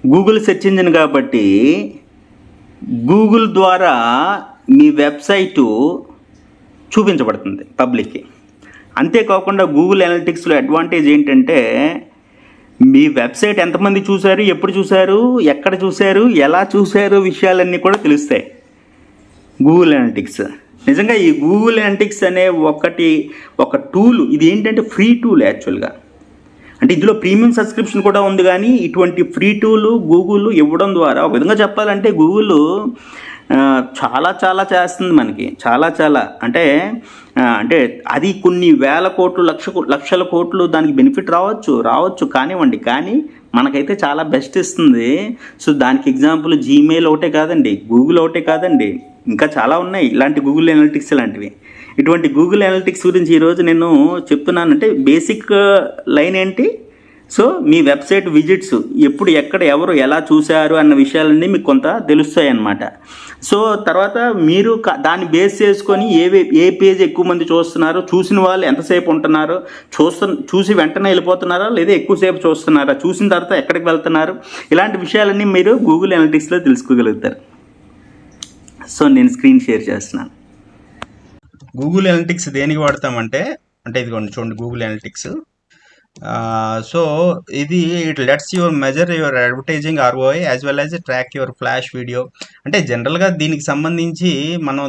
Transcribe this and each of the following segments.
Google search engine కాబట్టి Google ద్వారా మీ website చూపించబడుతుంది పబ్లిక్కి. అంతేకాకుండా గూగుల్ అనలిటిక్స్లో అడ్వాంటేజ్ ఏంటంటే మీ వెబ్సైట్ ఎంతమంది చూశారు, ఎప్పుడు చూశారు, ఎక్కడ చూశారు, ఎలా చూశారు విషయాలన్నీ కూడా తెలుస్తాయి గూగుల్ అనలిటిక్స్. నిజంగా ఈ గూగుల్ అనలిటిక్స్ అనే ఒక టూల్, ఇది ఏంటంటే ఫ్రీ టూల్ యాక్చువల్గా. అంటే ఇందులో ప్రీమియం సబ్స్క్రిప్షన్ కూడా ఉంది, కానీ ఇటువంటి ఫ్రీ టూల్ గూగుల్ ఇవ్వడం ద్వారా ఒక విధంగా చెప్పాలంటే గూగుల్ చాలా చాలా చేస్తుంది మనకి. చాలా అంటే అది కొన్ని వేల కోట్లు లక్షల కోట్లు దానికి బెనిఫిట్ రావచ్చు కానివ్వండి, కానీ మనకైతే చాలా బెస్ట్ ఇస్తుంది. సో దానికి ఎగ్జాంపుల్ జీమెయిల్ ఒకటే కాదండి, గూగుల్ ఒకటే కాదండి, ఇంకా చాలా ఉన్నాయి ఇలాంటి గూగుల్ అనలిటిక్స్ లాంటివి. ఇటువంటి గూగుల్ అనలిటిక్స్ గురించి ఈరోజు నేను చెప్తున్నానంటే బేసిక్ లైన్ ఏంటి, సో మీ వెబ్సైట్ విజిట్స్ ఎప్పుడు ఎక్కడ ఎవరు ఎలా చూశారు అన్న విషయాలన్నీ మీకు కొంత తెలుస్తాయి అన్నమాట. సో తర్వాత మీరు దాన్ని బేస్ చేసుకొని ఏ పేజ్ ఎక్కువ మంది చూస్తున్నారు, చూసిన వాళ్ళు ఎంతసేపు ఉంటున్నారు, చూసి వెంటనే వెళ్ళిపోతున్నారా లేదా ఎక్కువసేపు చూస్తున్నారా, చూసిన తర్వాత ఎక్కడికి వెళ్తున్నారు, ఇలాంటి విషయాలన్నీ మీరు గూగుల్ అనలిటిక్స్లో తెలుసుకోగలుగుతారు. సో నేను స్క్రీన్ షేర్ చేస్తున్నాను. గూగుల్ అనలిటిక్స్ దేనికి వాడతామంటే ఇదిగోండి చూడండి గూగుల్ అనలిటిక్స్. సో ఇది it lets your measure your advertising ROI as well as track your flash video. అంటే జనరల్గా దీనికి సంబంధించి మనం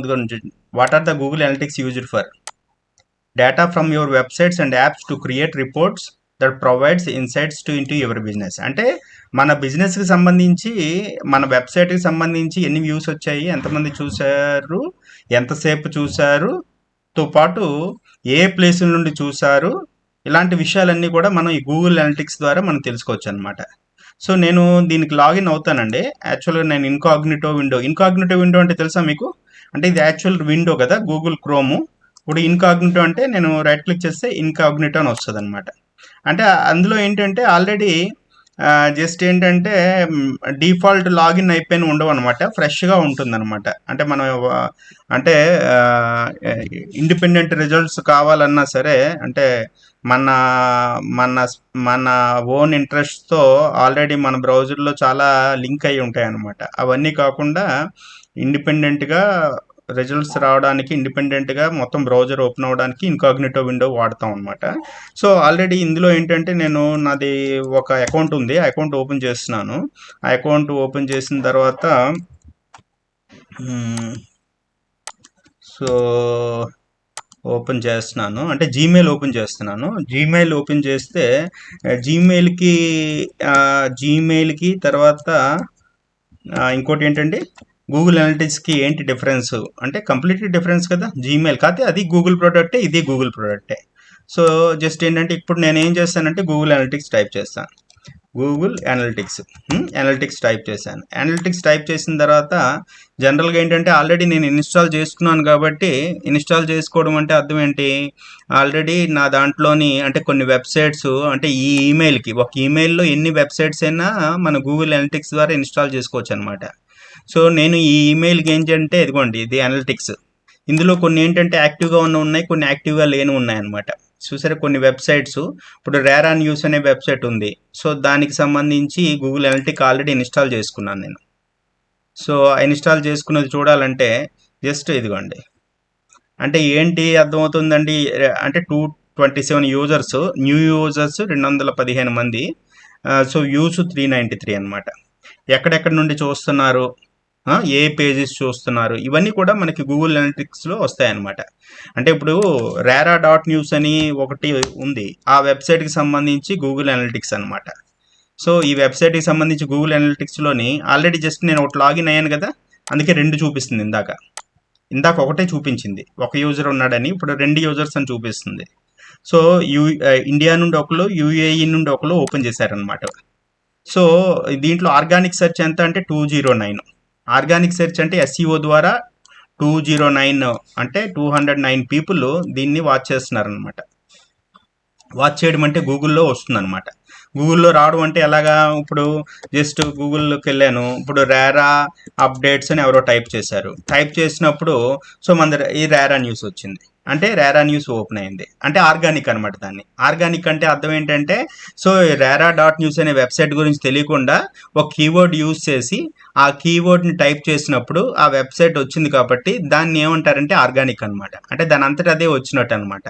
what are the Google Analytics used for data from your websites and apps to create reports that provides insights into your business. అంటే మన బిజినెస్కి సంబంధించి, మన వెబ్సైట్కి సంబంధించి ఎన్ని వ్యూస్ వచ్చాయి, ఎంతమంది చూశారు, ఎంతసేపు చూశారు, తో పాటు ఏ ప్లేసుల నుండి చూశారు, ఇలాంటి విషయాలన్నీ కూడా మనం ఈ గూగుల్ అనలిటిక్స్ ద్వారా మనం తెలుసుకోవచ్చు అనమాట. సో నేను దీనికి లాగిన్ అవుతానండి. యాక్చువల్గా నేను ఇన్కాగ్నిటో విండో అంటే తెలుసా మీకు? అంటే ఇది యాక్చువల్ విండో కదా, గూగుల్ క్రోము. ఇప్పుడు ఇన్కాగ్నిటో అంటే నేను రైట్ క్లిక్ చేస్తే ఇన్కాగ్నిటో అని వస్తుంది అనమాట. అంటే అందులో ఏంటంటే ఆల్రెడీ జస్ట్ ఏంటంటే డిఫాల్ట్ లాగిన్ అయిపోయిన ఉండవు అనమాట, ఫ్రెష్గా ఉంటుంది అనమాట. అంటే మనం అంటే ఇండిపెండెంట్ రిజల్ట్స్ కావాలన్నా సరే, అంటే మన మన మన ఓన్ ఇంట్రెస్ట్తో ఆల్రెడీ మన బ్రౌజర్లో చాలా లింక్ అయి ఉంటాయి అన్నమాట. అవన్నీ కాకుండా ఇండిపెండెంట్గా రిజల్ట్స్ రావడానికి, ఇండిపెండెంట్గా మొత్తం బ్రౌజర్ ఓపెన్ అవ్వడానికి ఇన్కాగ్నిటో విండో వాడతాం అనమాట. సో ఆల్రెడీ ఇందులో ఏంటంటే నాది ఒక అకౌంట్ ఉంది, ఆ అకౌంట్ ఓపెన్ చేస్తున్నాను. ఆ అకౌంట్ ఓపెన్ చేసిన తర్వాత సో ఓపెన్ చేస్తున్నాను, అంటే జీమెయిల్ ఓపెన్ చేస్తున్నాను. జీమెయిల్ ఓపెన్ చేస్తే జీమెయిల్కి తర్వాత ఇంకోటి ఏంటంటే గూగుల్ అనలిటిక్స్కి ఏంటి డిఫరెన్స్ అంటే కంప్లీట్లీ డిఫరెన్స్ కదా. జీమెయిల్ కాకపోతే అది గూగుల్ ప్రోడక్టే, ఇది గూగుల్ ప్రోడక్టే. సో జస్ట్ ఏంటంటే ఇప్పుడు నేను ఏం చేస్తానంటే గూగుల్ అనలిటిక్స్ టైప్ చేస్తాను. గూగుల్ అనలిటిక్స్ టైప్ చేశాను. అనలిటిక్స్ టైప్ చేసిన తర్వాత జనరల్గా ఏంటంటే ఆల్రెడీ నేను ఇన్స్టాల్ చేసుకున్నాను కాబట్టి, ఇన్స్టాల్ చేసుకోవడం అంటే అర్థం ఏంటి, ఆల్రెడీ నా దాంట్లోని అంటే కొన్ని వెబ్సైట్స్, అంటే ఈ ఈమెయిల్కి ఒక ఈమెయిల్లో ఎన్ని వెబ్సైట్స్ అయినా మన గూగుల్ అనలిటిక్స్ ద్వారా ఇన్స్టాల్ చేసుకోవచ్చు అనమాట. సో నేను ఈ ఈమెయిల్కి ఏంటంటే ఇదిగోండి ఇది అనలిటిక్స్. ఇందులో కొన్ని ఏంటంటే యాక్టివ్గా ఉన్నాయి, కొన్ని యాక్టివ్గా లేని ఉన్నాయన్నమాట. చూసారా కొన్ని వెబ్సైట్స్, ఇప్పుడు రేరా న్యూస్ అనే వెబ్సైట్ ఉంది. సో దానికి సంబంధించి గూగుల్ అనలిటిక్ ఆల్రెడీ ఇన్స్టాల్ చేసుకున్నాను నేను. సో ఇన్స్టాల్ చేసుకున్నది చూడాలంటే జస్ట్ ఇదిగోండి, అంటే ఏంటి అర్థమవుతుందండి, అంటే 227 యూజర్స్, న్యూ యూజర్స్ 215 మంది, సో వ్యూస్ 393 అనమాట. ఎక్కడెక్కడ నుండి చూస్తున్నారు, ఏ పేజెస్ చూస్తున్నారు, ఇవన్నీ కూడా మనకి గూగుల్ అనలిటిక్స్లో వస్తాయన్నమాట. అంటే ఇప్పుడు రేరా.న్యూస్ అని ఒకటి ఉంది, ఆ వెబ్సైట్కి సంబంధించి గూగుల్ అనలిటిక్స్ అనమాట. సో ఈ వెబ్సైట్కి సంబంధించి గూగుల్ అనలిటిక్స్లోని ఆల్రెడీ జస్ట్ నేను ఒకటి లాగిన్ అయ్యాను కదా, అందుకే 2 చూపిస్తుంది. ఇందాక ఒకటే చూపించింది, ఒక యూజర్ ఉన్నాడని, ఇప్పుడు 2 యూజర్స్ అని చూపిస్తుంది. సో ఇండియా నుండి ఒకరు, UAE నుండి ఒకరు ఓపెన్ చేశారనమాట. సో దీంట్లో ఆర్గానిక్ సెర్చ్ ఎంత అంటే 209. ఆర్గానిక్ సెర్చ్ అంటే SEO ద్వారా 209 అంటే 209 పీపుల్ దీన్ని వాచ్ చేస్తున్నారనమాట. వాచ్ చేయడం అంటే గూగుల్లో వస్తుందన్నమాట. గూగుల్లో రావడం అంటే ఎలాగా, ఇప్పుడు జస్ట్ గూగుల్లోకి వెళ్ళాను, ఇప్పుడు రేరా అప్డేట్స్ అని ఎవరో టైప్ చేశారు. టైప్ చేసినప్పుడు సో మన ఈ రేరా న్యూస్ వచ్చింది. అంటే రేరా న్యూస్ ఓపెన్ అయింది, అంటే ఆర్గానిక్ అనమాట. దాన్ని ఆర్గానిక్ అంటే అర్థం ఏంటంటే, సో రేరా.న్యూస్ అనే వెబ్సైట్ గురించి తెలియకుండా ఒక కీవర్డ్ యూజ్ చేసి ఆ కీవర్డ్ని టైప్ చేసినప్పుడు ఆ వెబ్సైట్ వచ్చింది కాబట్టి దాన్ని ఏమంటారంటే ఆర్గానిక్ అనమాట. అంటే దాని అంతటా అదే వచ్చినట్టు అనమాట,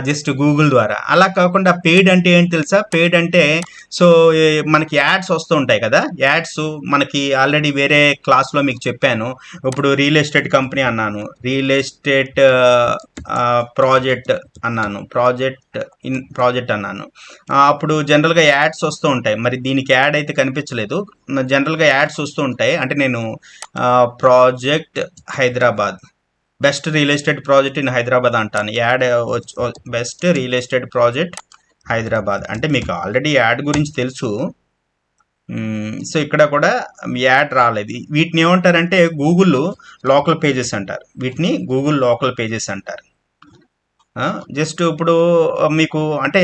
జస్ట్ గూగుల్ ద్వారా. అలా కాకుండా పెయిడ్ అంటే ఏంటి తెలుసా? పెయిడ్ అంటే సో మనకి యాడ్స్ వస్తూ ఉంటాయి కదా, యాడ్స్ మనకి ఆల్రెడీ వేరే క్లాస్లో మీకు చెప్పాను. ఇప్పుడు రియల్ ఎస్టేట్ కంపెనీ అన్నాను, రియల్ ఎస్టేట్ ప్రాజెక్ట్ అన్నాను, ప్రాజెక్ట్ అన్నాను. అప్పుడు జనరల్గా యాడ్స్ వస్తూ ఉంటాయి. మరి దీనికి యాడ్ అయితే కనిపించలేదు, జనరల్గా యాడ్స్ వస్తూ ఉంటాయి. అంటే నేను project Hyderabad, best real estate project in Hyderabad అంటాను. Ad best real estate project Hyderabad అంటే మీకు ఆల్రెడీ యాడ్ గురించి తెలుసు. సో ఇక్కడ కూడా యాడ్ రాలేదు. వీటిని ఏమంటారంటే గూగుల్ లోకల్ పేజెస్ అంటారు. వీటిని గూగుల్ లోకల్ పేజెస్ అంటారు. జస్ట్ ఇప్పుడు మీకు అంటే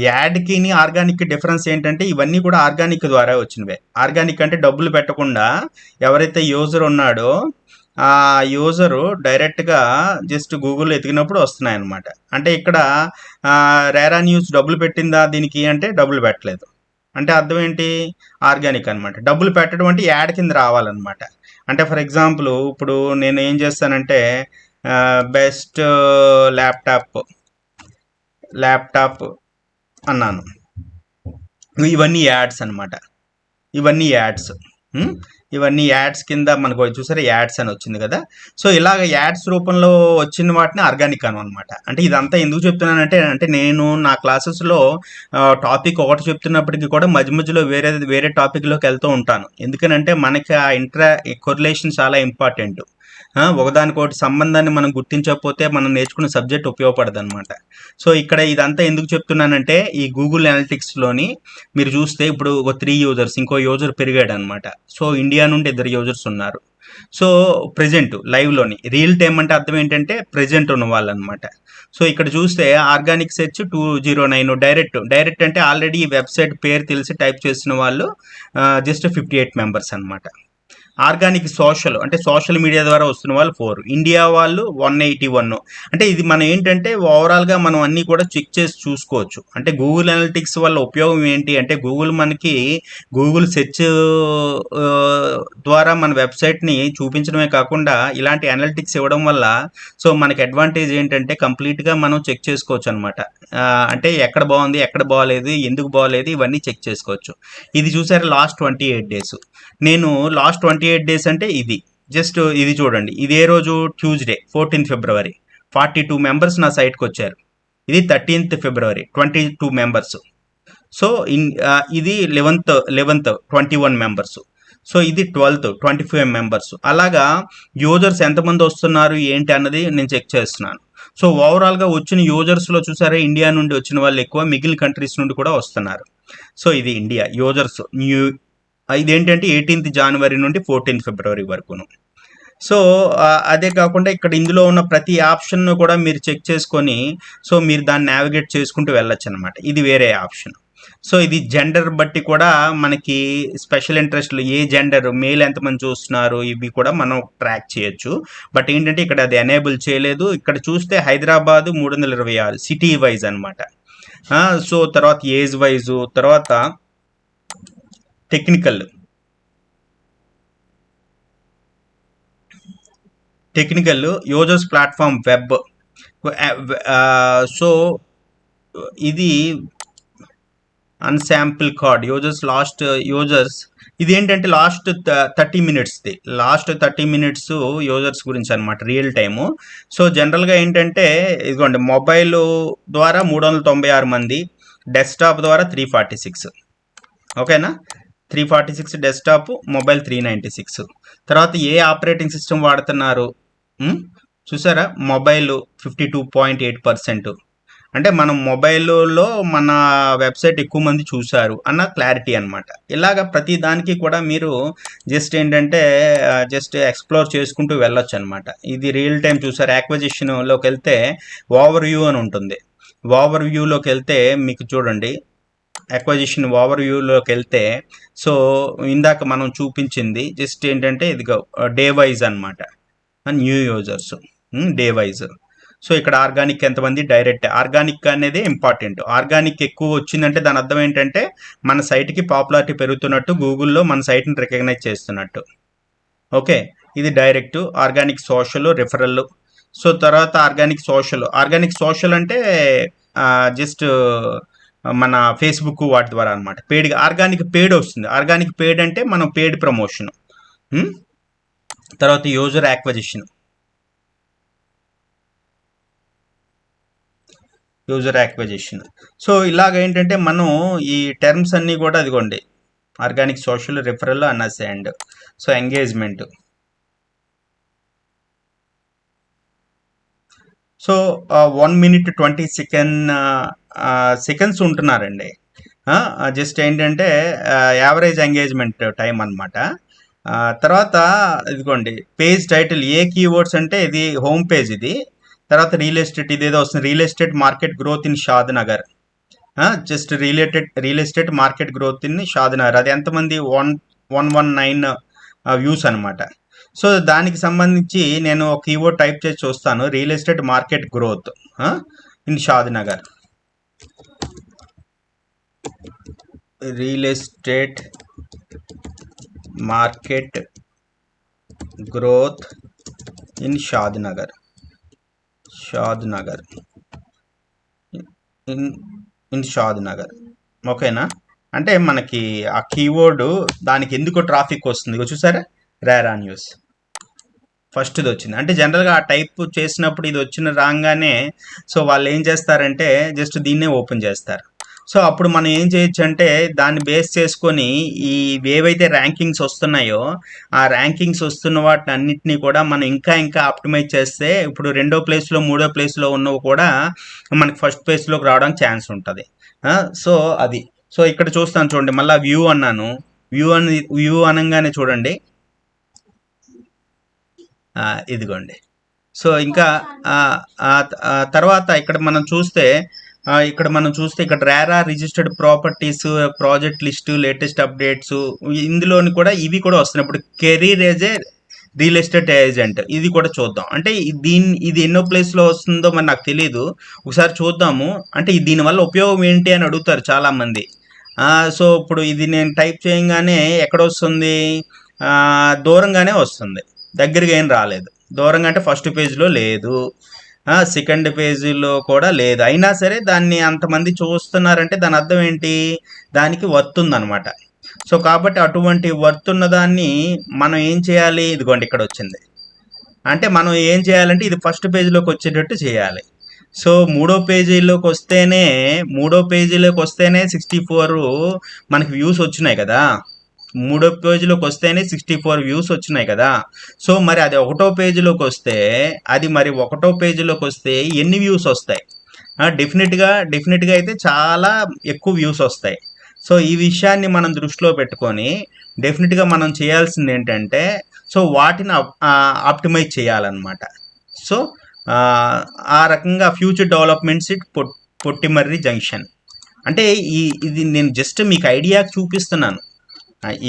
యాడ్కి ఆర్గానిక్ డిఫరెన్స్ ఏంటంటే, ఇవన్నీ కూడా ఆర్గానిక్ ద్వారా వచ్చినవే. ఆర్గానిక్ అంటే డబ్బులు పెట్టకుండా ఎవరైతే యూజర్ ఉన్నాడో ఆ యూజరు డైరెక్ట్గా జస్ట్ గూగుల్ ఎతికినప్పుడు వస్తున్నాయి అన్నమాట. అంటే ఇక్కడ రేరా న్యూస్ డబ్బులు పెట్టిందా దీనికి అంటే డబ్బులు పెట్టలేదు. అంటే అర్థం ఏంటి? ఆర్గానిక్ అనమాట. డబ్బులు పెట్టడం అంటే యాడ్ కింద రావాలన్నమాట. అంటే ఫర్ ఎగ్జాంపుల్ ఇప్పుడు నేను ఏం చేస్తానంటే బెస్ట్ ల్యాప్టాప్ అన్నాను. ఇవన్నీ యాడ్స్ అనమాట, ఇవన్నీ యాడ్స్. ఇవన్నీ యాడ్స్ కింద మనకు చూసారా, యాడ్స్ అని వచ్చింది కదా. సో ఇలాగ యాడ్స్ రూపంలో వచ్చిన వాటిని ఆర్గానిక్ అనమాట. అంటే ఇదంతా ఎందుకు చెప్తున్నానంటే, అంటే నేను నా క్లాసెస్లో టాపిక్ ఒకటి చెప్తున్నప్పటికీ కూడా మధ్య మధ్యలో వేరే టాపిక్లోకి వెళ్తూ ఉంటాను. ఎందుకనంటే మనకి ఆ కొరిలేషన్ చాలా ఇంపార్టెంట్. ఒకదానికొకటి సంబంధాన్ని మనం గుర్తించకపోతే మనం నేర్చుకున్న సబ్జెక్ట్ ఉపయోగపడదు అనమాట. సో ఇక్కడ ఇదంతా ఎందుకు చెప్తున్నానంటే, ఈ గూగుల్ అనలిటిక్స్లోని మీరు చూస్తే ఇప్పుడు ఒక 3 యూజర్స్, ఇంకో యూజర్ పెరిగాడు అనమాట. సో ఇండియా నుండి 2 యూజర్స్ ఉన్నారు. సో ప్రెజెంట్ లైవ్లోని, రియల్ టైం అంటే అర్థం ఏంటంటే ప్రెజెంట్ ఉన్న వాళ్ళు అనమాట. సో ఇక్కడ చూస్తే ఆర్గానిక్ సెర్చ్ 209, డైరెక్ట్ అంటే ఆల్రెడీ ఈ వెబ్సైట్ పేరు తెలిసి టైప్ చేసిన వాళ్ళు జస్ట్ 58 మెంబర్స్ అనమాట. ఆర్గానిక్ సోషల్ అంటే సోషల్ మీడియా ద్వారా వస్తున్న వాళ్ళు 4, ఇండియా వాళ్ళు 181. అంటే ఇది మనం ఏంటంటే ఓవరాల్గా మనం అన్నీ కూడా చెక్ చేసి చూసుకోవచ్చు. అంటే గూగుల్ అనలిటిక్స్ వల్ల ఉపయోగం ఏంటి అంటే, గూగుల్ సెర్చ్ ద్వారా మన వెబ్సైట్ని చూపించడమే కాకుండా ఇలాంటి అనలిటిక్స్ ఇవ్వడం వల్ల సో మనకి అడ్వాంటేజ్ ఏంటంటే కంప్లీట్గా మనం చెక్ చేసుకోవచ్చు అనమాట. అంటే ఎక్కడ బాగుంది, ఎక్కడ బాగాలేదు, ఎందుకు బాగాలేదు, ఇవన్నీ చెక్ చేసుకోవచ్చు. ఇది చూసారా లాస్ట్ 28 డేస్. నేను లాస్ట్ 28 డేస్ అంటే ఇది చూడండి. ఇదే రోజు ట్యూస్డే 14 ఫిబ్రవరి 42 మెంబర్స్ నా సైట్కి వచ్చారు. ఇది 13 ఫిబ్రవరి 22 మెంబర్స్. సో ఇది 11th 21 మెంబర్స్. సో ఇది 12th 25 మెంబర్స్. అలాగా యూజర్స్ ఎంతమంది వస్తున్నారు ఏంటి అన్నది నేను చెక్ చేస్తున్నాను. సో ఓవరాల్గా వచ్చిన యూజర్స్లో చూసారా, ఇండియా నుండి వచ్చిన వాళ్ళు ఎక్కువ, మిగిలిన కంట్రీస్ నుండి కూడా వస్తున్నారు. సో ఇది ఇండియా యూజర్స్. ఇదేంటంటే 18th జనవరి నుండి 14th ఫిబ్రవరి వరకును. సో అదే కాకుండా ఇక్కడ ఇందులో ఉన్న ప్రతి ఆప్షన్ను కూడా మీరు చెక్ చేసుకొని సో మీరు దాన్ని నావిగేట్ చేసుకుంటూ వెళ్ళొచ్చు అనమాట. ఇది వేరే ఆప్షన్. సో ఇది జెండర్ బట్టి కూడా మనకి స్పెషల్ ఇంట్రెస్ట్లు, ఏ జెండర్, మేల్ ఎంతమంది చూస్తున్నారు ఇవి కూడా మనం ట్రాక్ చేయొచ్చు. బట్ ఏంటంటే ఇక్కడ అది ఎనేబుల్ చేయలేదు. ఇక్కడ చూస్తే హైదరాబాదు 326 సిటీ వైజ్ అనమాట. సో తర్వాత ఏజ్ వైజు, తర్వాత technical users platform web. So ఇది అన్శాంపుల్ కార్డ్ యూజర్స్ ఇది ఏంటంటే లాస్ట్ 30 మినిట్స్ది, లాస్ట్ 30 మినిట్స్ యూజర్స్ గురించి అనమాట, రియల్ టైము. సో జనరల్గా ఏంటంటే ఇదిగోండి, మొబైల్ ద్వారా 396 మంది, డెస్క్టాప్ ద్వారా 346. ఓకేనా, 346 డెస్క్టాప్, మొబైల్ 396. తర్వాత ఏ ఆపరేటింగ్ సిస్టమ్ వాడుతున్నారు చూసారా, మొబైల్ 52.8%. అంటే మనం మొబైల్లో మన వెబ్సైట్ ఎక్కువ మంది చూశారు అన్న క్లారిటీ అనమాట. ఇలాగ ప్రతి దానికి కూడా మీరు జస్ట్ ఏంటంటే జస్ట్ ఎక్స్ప్లోర్ చేసుకుంటూ వెళ్ళొచ్చు అనమాట. ఇది రియల్ టైం చూసారు. యాక్విజిషన్లోకి వెళ్తే ఓవర్ వ్యూ అని ఉంటుంది. ఓవర్ వ్యూలోకి వెళ్తే మీకు చూడండి, అక్వజిషన్ ఓవర్ వ్యూలోకి వెళ్తే సో ఇందాక మనం చూపించింది జస్ట్ ఏంటంటే ఇది డే వైజ్ అనమాట, new users. Day wise. So ఇక్కడ ఆర్గానిక్ ఎంతమంది, డైరెక్ట్ ఆర్గానిక్ అనేది ఇంపార్టెంట్. ఆర్గానిక్ ఎక్కువ వచ్చిందంటే దాని అర్థం ఏంటంటే మన సైట్కి పాపులారిటీ పెరుగుతున్నట్టు, గూగుల్లో మన సైట్ని రికగ్నైజ్ చేస్తున్నట్టు. ఓకే, ఇది direct. Organic social referral. So తర్వాత ఆర్గానిక్ సోషల్ అంటే జస్ట్ మన ఫేస్బుక్ వాటి ద్వారా అనమాట. ఆర్గానిక్ పేడ్ వస్తుంది. ఆర్గానిక్ పేడ్ అంటే మనం పేడ్ ప్రమోషన్. తర్వాత యూజర్ యాక్విజిషన్. సో ఇలాగ ఏంటంటే మనం ఈ టర్మ్స్ అన్నీ కూడా అదిగోండి, ఆర్గానిక్ సోషల్ రిఫరల్ అన్నసెండ్. So engagement. So 1 minute 20 seconds ఉంటున్నారండి. జస్ట్ ఏంటంటే యావరేజ్ ఎంగేజ్మెంట్ టైం అనమాట. తర్వాత ఇదిగోండి పేజ్ టైటిల్, ఏ కీవర్డ్స్ అంటే ఇది హోమ్ పేజ్ ఇది. తర్వాత రియల్ ఎస్టేట్, ఇదేదో వస్తుంది, real estate market growth in Shadnagar. Just real estate market growth in Shadnagar. అది ఎంతమంది, 119 వ్యూస్ అనమాట. సో దానికి సంబంధించి నేను ఒక కీవర్డ్ టైప్ చేసి చూస్తాను, real estate market growth in Shadnagar. Real estate market growth in Shadnagar in Shadnagar. ఓకేనా? అంటే మనకి ఆ కీవర్డ్ దానికి ఎందుకు ట్రాఫిక్ వస్తుంది చూసారా, రేరా న్యూస్ ఫస్ట్ది వచ్చింది. అంటే జనరల్గా ఆ టైప్ చేసినప్పుడు ఇది వచ్చిన రాగానే సో వాళ్ళు ఏం చేస్తారంటే జస్ట్ దీన్నే ఓపెన్ చేస్తారు. సో అప్పుడు మనం ఏం చేయొచ్చు అంటే దాన్ని బేస్ చేసుకొని ఈ ఏవైతే ర్యాంకింగ్స్ వస్తున్నాయో ఆ ర్యాంకింగ్స్ వస్తున్న వాటిని అన్నింటినీ కూడా మనం ఇంకా ఆప్టిమైజ్ చేస్తే ఇప్పుడు 2వ ప్లేస్లో 3వ ప్లేస్లో ఉన్నవి కూడా మనకి ఫస్ట్ ప్లేస్లోకి రావడానికి ఛాన్స్ ఉంటుంది. సో అది. సో ఇక్కడ చూస్తాను చూడండి, మళ్ళీ వ్యూ అన్నాను. వ్యూ అనగానే చూడండి, ఇదిగోండి. సో ఇంకా తర్వాత ఇక్కడ మనం చూస్తే ఇక్కడ RERA registered properties, project list, latest updates, ఇందులోని కూడా ఇవి కూడా వస్తున్నాయి. ఇప్పుడు career as a real estate agent, ఇది కూడా చూద్దాం. అంటే ఇది ఎన్నో ప్లేస్లో వస్తుందో మరి నాకు తెలియదు, ఒకసారి చూద్దాము. అంటే దీనివల్ల ఉపయోగం ఏంటి అని అడుగుతారు చాలామంది. సో ఇప్పుడు ఇది నేను టైప్ చేయగానే ఎక్కడ వస్తుంది, దూరంగానే వస్తుంది, దగ్గరగా ఏం రాలేదు. దూరంగా అంటే ఫస్ట్ పేజ్లో లేదు, సెకండ్ పేజీలో కూడా లేదు. అయినా సరే దాన్ని అంతమంది చూస్తున్నారంటే దాని అర్థం ఏంటి, దానికి వర్త్ ఉందన్నమాట. సో కాబట్టి అటువంటి వర్త్ ఉన్న దాన్ని మనం ఏం చేయాలి, ఇదిగోండి ఇక్కడ వచ్చింది. అంటే మనం ఏం చేయాలంటే ఇది ఫస్ట్ పేజీలోకి వచ్చేటట్టు చేయాలి. సో 3వ పేజీలోకి వస్తేనే 64 మనకి వ్యూస్ వచ్చినాయి కదా. 3వ పేజీలోకి వస్తేనే 64 వ్యూస్ వచ్చినాయి కదా. సో మరి అది 1వ పేజీలోకి వస్తే ఎన్ని వ్యూస్ వస్తాయి? డెఫినెట్గా అయితే చాలా ఎక్కువ వ్యూస్ వస్తాయి. సో ఈ విషయాన్ని మనం దృష్టిలో పెట్టుకొని డెఫినెట్గా మనం చేయాల్సింది ఏంటంటే సో వాటిని ఆప్టిమైజ్ చేయాలన్నమాట. సో ఆ రకంగా ఫ్యూచర్ డెవలప్మెంట్స్ పొట్టిమర్రి జంక్షన్. అంటే ఇది నేను జస్ట్ మీకు ఐడియా చూపిస్తున్నాను.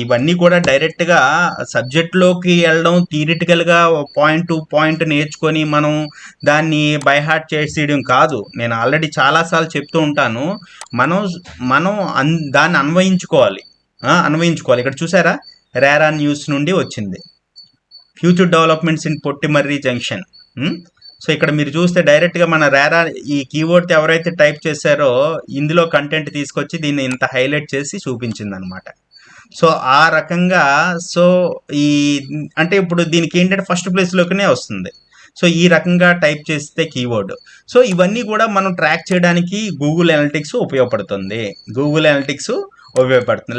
ఇవన్నీ కూడా డైరెక్ట్గా సబ్జెక్ట్లోకి వెళ్ళడం, థియరిటికల్గా పాయింట్ టు పాయింట్ నేర్చుకొని మనం దాన్ని బైహార్ట్ చేసేయడం కాదు. నేను ఆల్రెడీ చాలాసార్లు చెప్తూ ఉంటాను, మనం దాన్ని అన్వయించుకోవాలి. ఇక్కడ చూసారా, రేరా న్యూస్ నుండి వచ్చింది, future developments in Pottimarri junction. So ఇక్కడ మీరు చూస్తే డైరెక్ట్గా మన రేరా ఈ కీవర్డ్ ఎవరైతే టైప్ చేశారో ఇందులో కంటెంట్ తీసుకొచ్చి దీన్ని ఇంత హైలైట్ చేసి చూపించింది అనమాట. సో ఆ రకంగా సో అంటే ఇప్పుడు దీనికి ఏంటంటే ఫస్ట్ ప్లేస్లోకినే వస్తుంది. సో ఈ రకంగా టైప్ చేస్తే కీవర్డ్. సో ఇవన్నీ కూడా మనం ట్రాక్ చేయడానికి గూగుల్ అనలిటిక్స్ ఉపయోగపడుతుంది.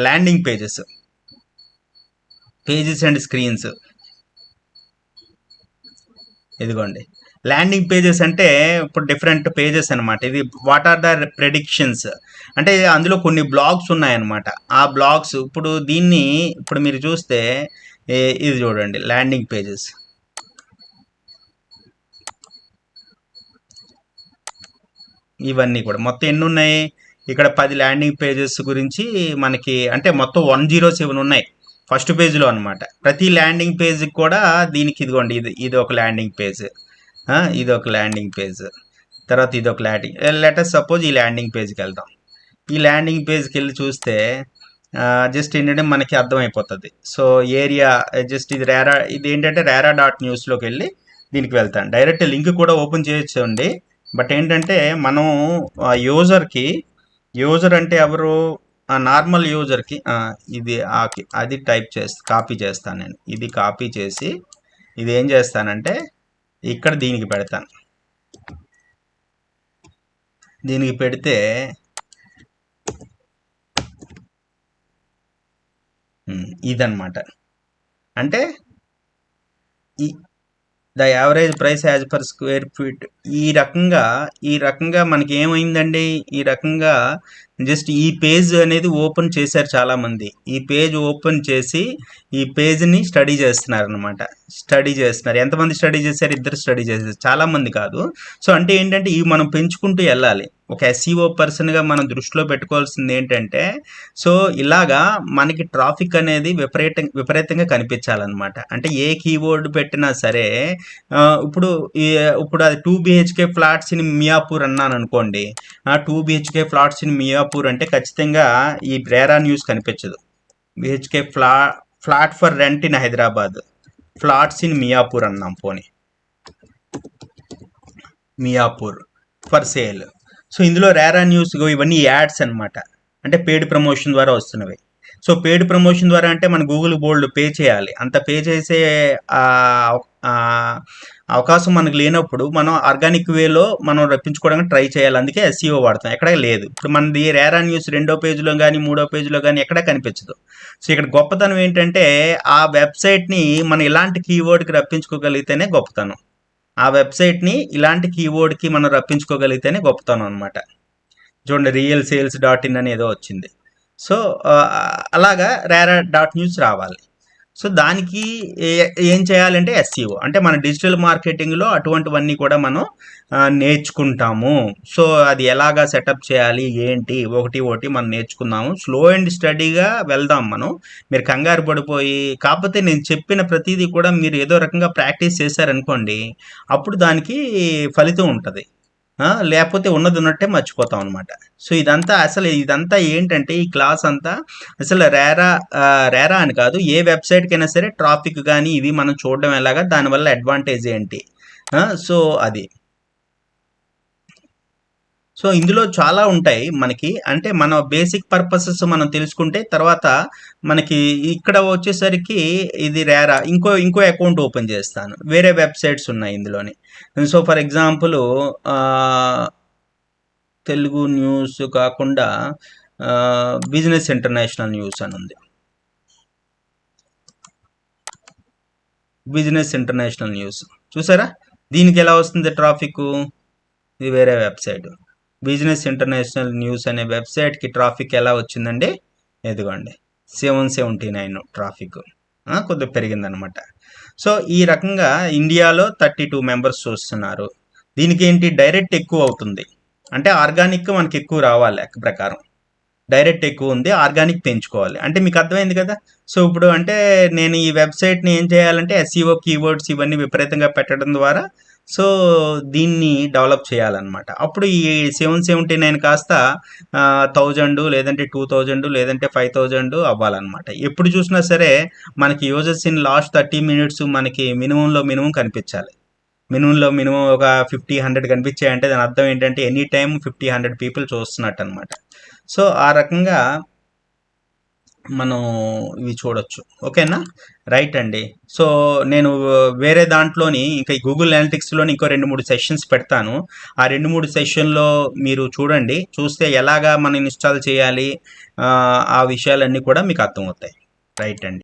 ల్యాండింగ్ పేజెస్ అండ్ స్క్రీన్స్, ఇదిగోండి ల్యాండింగ్ పేజెస్ అంటే ఇప్పుడు డిఫరెంట్ పేజెస్ అనమాట. ఇది వాట్ ఆర్ ద ప్రెడిక్షన్స్ అంటే అందులో కొన్ని బ్లాగ్స్ ఉన్నాయన్నమాట. ఆ బ్లాగ్స్ ఇప్పుడు మీరు చూస్తే ఇది చూడండి, ల్యాండింగ్ పేజెస్. ఇవన్నీ కూడా మొత్తం ఎన్ని ఉన్నాయి, ఇక్కడ 10 ల్యాండింగ్ పేజెస్ గురించి మనకి అంటే మొత్తం 107 ఉన్నాయి ఫస్ట్ పేజ్లో అనమాట. ప్రతి ల్యాండింగ్ పేజ్కి కూడా దీనికి ఇదిగోండి ఇది ఒక ల్యాండింగ్ పేజ్. ఇది ఒక ల్యాండింగ్ పేజ్. తర్వాత ఇది ఒక లెటస్ సపోజ్ ఈ ల్యాండింగ్ పేజ్కి వెళ్దాం. ఈ ల్యాండింగ్ పేజ్కి వెళ్ళి చూస్తే జస్ట్ ఏంటంటే మనకి అర్థమైపోతుంది. సో ఏరియా జస్ట్ ఇది ఏంటంటే రేరా డాట్ న్యూస్లోకి వెళ్ళి దీనికి వెళ్తాను. డైరెక్ట్ లింక్ కూడా ఓపెన్ చేయొచ్చు అండి. బట్ ఏంటంటే మనం యూజర్ అంటే ఎవరు, నార్మల్ యూజర్కి ఇది అది కాపీ చేస్తాను నేను. ఇది కాపీ చేసి ఇది ఏం చేస్తానంటే ఇక్కడ దీనికి పెడతాను. దీనికి పెడితే ఇదన్నమాట. అంటే ఈ the average price as per square feet ఈ రకంగా మనకి ఏమైందండి, ఈ రకంగా జస్ట్ ఈ పేజ్ అనేది ఓపెన్ చేశారు చాలామంది. ఈ పేజ్ ఓపెన్ చేసి ఈ పేజ్ని స్టడీ చేస్తున్నారు అనమాట. ఎంతమంది స్టడీ చేశారు? ఇద్దరు స్టడీ చేశారు, చాలామంది కాదు. సో అంటే ఏంటంటే ఇవి మనం పెంచుకుంటూ వెళ్ళాలి. ఒక ఎస్ఈఓ పర్సన్గా మనం దృష్టిలో పెట్టుకోవాల్సింది ఏంటంటే, సో ఇలాగా మనకి ట్రాఫిక్ అనేది విపరీతంగా కనిపించాలన్నమాట. అంటే ఏ కీవర్డ్ పెట్టినా సరే ఇప్పుడు అది 2 BHK ఫ్లాట్స్ ఇన్ మియాపూర్ అన్నాను అనుకోండి. 2 BHK ఫ్లాట్స్ ఇన్ మియాపూర్ అంటే ఖచ్చితంగా ఈ రేరా న్యూస్ కనిపించదు. BHK flat for rent in Hyderabad, flats in Miyapur అన్నాం. పోనీ మియాపూర్ ఫర్ సేల్. సో ఇందులో రేరా న్యూస్ ఇవన్నీ యాడ్స్ అనమాట, అంటే పెయిడ్ ప్రమోషన్ ద్వారా వస్తున్నవి. సో పెయిడ్ ప్రమోషన్ ద్వారా అంటే మన గూగుల్ బోల్డ్ పే చేయాలి. అంత పే చేసే అవకాశం మనకు లేనప్పుడు మనం ఆర్గానిక్ వేలో మనం రప్పించుకోవడానికి ట్రై చేయాలి. అందుకే ఎస్ఈఓ వాడతాం. ఎక్కడ లేదు. ఇప్పుడు మనది రేరా న్యూస్ 2వ పేజీలో కానీ 3వ పేజీలో కానీ ఎక్కడా కనిపించదు. సో ఇక్కడ గొప్పతనం ఏంటంటే ఆ వెబ్సైట్ని మనం ఇలాంటి కీవర్డ్కి రప్పించుకోగలిగితేనే గొప్పతనం. ఆ వెబ్సైట్ని ఇలాంటి కీవర్డ్కి మనం రప్పించుకోగలిగితేనే గొప్పతనం అనమాట. చూడండి, realsales.in అని ఏదో వచ్చింది. సో అలాగా రేరా డాట్ న్యూస్ రావాలి. సో దానికి ఏం చేయాలంటే ఎస్ఈఓ, అంటే మన డిజిటల్ మార్కెటింగ్లో అటువంటివన్నీ కూడా మనం నేర్చుకుంటాము. సో అది ఎలాగా సెటప్ చేయాలి ఏంటి ఒకటి మనం నేర్చుకుందాము. స్లో అండ్ స్టడీగా వెళ్దాం మనం. మీరు కంగారు పడిపోయి, కాకపోతే నేను చెప్పిన ప్రతిదీ కూడా మీరు ఏదో రకంగా ప్రాక్టీస్ చేశారనుకోండి, అప్పుడు దానికి ఫలితం ఉంటుంది. లేకపోతే ఉన్నట్టే మర్చిపోతాం అనమాట. సో ఇదంతా ఏంటంటే ఈ క్లాస్ అంతా అసలు రేరా అని కాదు, ఏ వెబ్సైట్కైనా సరే ట్రాఫిక్ కానీ ఇవి మనం చూడడం ఎలాగా, దానివల్ల అడ్వాంటేజ్ ఏంటి. సో అది సో ఇందులో చాలా ఉంటాయి మనకి. అంటే మన బేసిక్ పర్పసెస్ మనం తెలుసుకుంటే తర్వాత మనకి ఇక్కడ వచ్చేసరికి ఇది రేరా ఇంకో అకౌంట్ ఓపెన్ చేస్తాను. వేరే వెబ్సైట్స్ ఉన్నాయి ఇందులోని. So for example Telugu news కాకుండా బిజినెస్ ఇంటర్నేషనల్ న్యూస్ అని ఉంది. బిజినెస్ ఇంటర్నేషనల్ న్యూస్ చూసారా, దీనికి ఎలా వస్తుంది ట్రాఫిక్? ఇది వేరే వెబ్సైట్. బిజినెస్ ఇంటర్నేషనల్ న్యూస్ అనే వెబ్సైట్కి ట్రాఫిక్ ఎలా వచ్చిందండి? ఎదుగోండి, 779 ట్రాఫిక్ కొద్దిగా పెరిగిందనమాట. సో ఈ రకంగా ఇండియాలో 32 మెంబర్స్ చూస్తున్నారు. దీనికి ఏంటి, డైరెక్ట్ ఎక్కువ అవుతుంది. అంటే ఆర్గానిక్ మనకి ఎక్కువ రావాలి లెక్క ప్రకారం. డైరెక్ట్ ఎక్కువ ఉంది, ఆర్గానిక్ పెంచుకోవాలి. అంటే మీకు అర్థమైంది కదా. సో ఇప్పుడు అంటే నేను ఈ వెబ్సైట్ని ఏం చేయాలంటే ఎస్ఈఓ కీవర్డ్స్ ఇవన్నీ విపరీతంగా పెట్టడం ద్వారా సో దీన్ని డెవలప్ చేయాలన్నమాట. అప్పుడు ఈ 779 కాస్త 1000 లేదంటే 2000 లేదంటే 5000 అవ్వాలన్నమాట. ఎప్పుడు చూసినా సరే మనకి యూజర్స్ ఇన్ లాస్ట్ 30 minutes మనకి మినిమం కనిపించాలి. మినిమం ఒక 50-100 కనిపించాయంటే దాని అర్థం ఏంటంటే ఎనీ టైం 50-100 పీపుల్ చూస్తున్నట్టు అనమాట. సో ఆ రకంగా మనం ఇవి చూడొచ్చు. ఓకేనా, రైట్ అండి. సో నేను వేరే దాంట్లోని ఇంకా ఈ గూగుల్ అనలిటిక్స్లోని ఇంకో 2-3 సెషన్స్ పెడతాను. ఆ 2-3 సెషన్లో మీరు చూడండి. చూస్తే ఎలాగా మనం ఇన్స్టాల్ చేయాలి ఆ విషయాలన్నీ కూడా మీకు అర్థమవుతాయి. రైట్ అండి.